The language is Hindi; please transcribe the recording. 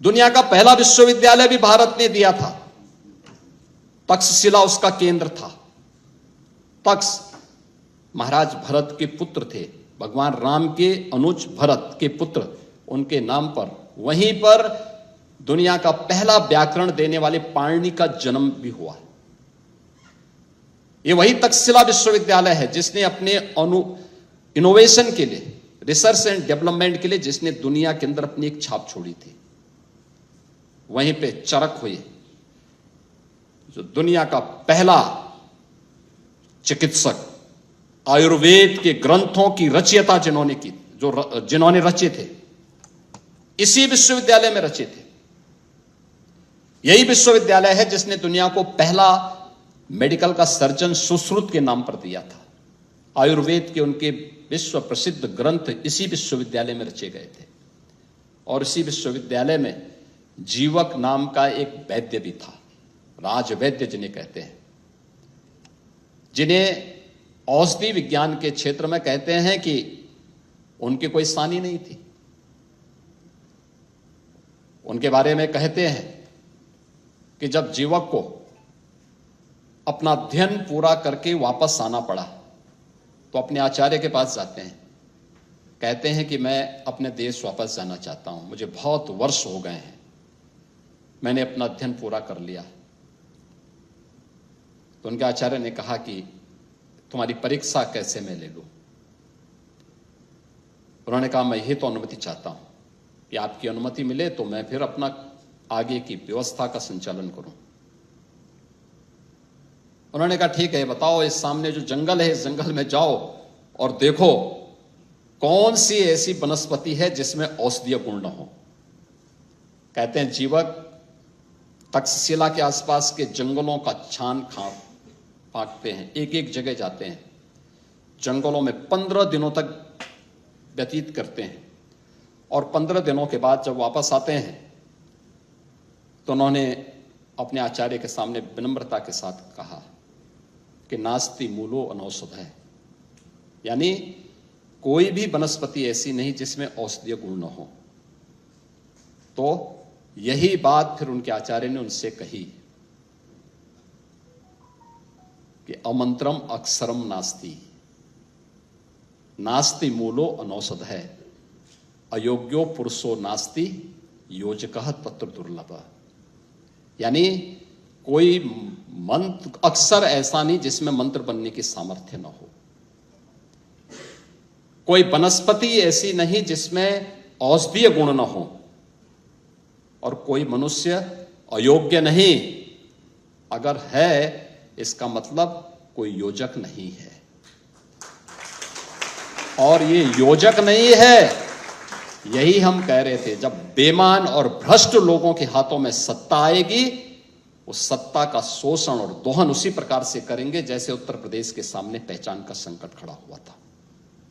दुनिया का पहला विश्वविद्यालय भी भारत ने दिया था। तक्षशिला उसका केंद्र था। तक्ष महाराज भरत के पुत्र थे, भगवान राम के अनुज भरत के पुत्र, उनके नाम पर वहीं पर दुनिया का पहला व्याकरण देने वाले पाणिनि का जन्म भी हुआ। ये वही तक्षशिला विश्वविद्यालय है जिसने अपने इनोवेशन के लिए, रिसर्च एंड डेवलपमेंट के लिए, जिसने दुनिया के अंदर अपनी एक छाप छोड़ी थी। वहीं पे चरक हुए, जो दुनिया का पहला चिकित्सक, आयुर्वेद के ग्रंथों की रचयिता जिन्होंने की, जिन्होंने रचे थे, इसी विश्वविद्यालय में रचे थे। यही विश्वविद्यालय है जिसने दुनिया को पहला मेडिकल का सर्जन सुश्रुत के नाम पर दिया था। आयुर्वेद के उनके विश्व प्रसिद्ध ग्रंथ इसी विश्वविद्यालय में रचे गए थे। और इसी विश्वविद्यालय में जीवक नाम का एक वैद्य भी था, राजवैद्य जिन्हें कहते हैं, जिन्हें औषधि विज्ञान के क्षेत्र में कहते हैं कि उनकी कोई सानी नहीं थी। उनके बारे में कहते हैं कि जब जीवक को अपना अध्ययन पूरा करके वापस आना पड़ा तो अपने आचार्य के पास जाते हैं, कहते हैं कि मैं अपने देश वापस जाना चाहता हूं, मुझे बहुत वर्ष हो गए हैं, मैंने अपना अध्ययन पूरा कर लिया। तो उनके आचार्य ने कहा कि तुम्हारी परीक्षा कैसे मैं ले लूं? उन्होंने कहा मैं ये तो अनुमति चाहता हूं कि आपकी अनुमति मिले तो मैं फिर अपना आगे की व्यवस्था का संचालन करूं। उन्होंने कहा ठीक है, बताओ, इस सामने जो जंगल है, इस जंगल में जाओ और देखो कौन सी ऐसी वनस्पति है जिसमें औषधीय गुण न हो। कहते हैं जीवक तक्षशिला के आसपास के जंगलों का छान फांकते हैं, एक एक जगह जाते हैं, जंगलों में 15 दिनों तक व्यतीत करते हैं। और 15 दिनों के बाद जब वापस आते हैं तो उन्होंने अपने आचार्य के सामने विनम्रता के साथ कहा कि नास्ति मूलो अनौषध है, यानी कोई भी वनस्पति ऐसी नहीं जिसमें औषधीय गुण न हो। तो यही बात फिर उनके आचार्य ने उनसे कही कि अमंत्रम अक्षरम नास्ति, नास्ति मूलो अनौषध है, अयोग्यो पुरुषो नास्ति योजकः तत्र दुर्लभ। यानी कोई मंत्र अक्षर ऐसा नहीं जिसमें मंत्र बनने की सामर्थ्य न हो, कोई वनस्पति ऐसी नहीं जिसमें औषधीय गुण न हो, और कोई मनुष्य अयोग्य नहीं। अगर है इसका मतलब कोई योजक नहीं है। और ये योजक नहीं है, यही हम कह रहे थे, जब बेईमान और भ्रष्ट लोगों के हाथों में सत्ता आएगी, उस सत्ता का शोषण और दोहन उसी प्रकार से करेंगे जैसे उत्तर प्रदेश के सामने पहचान का संकट खड़ा हुआ था।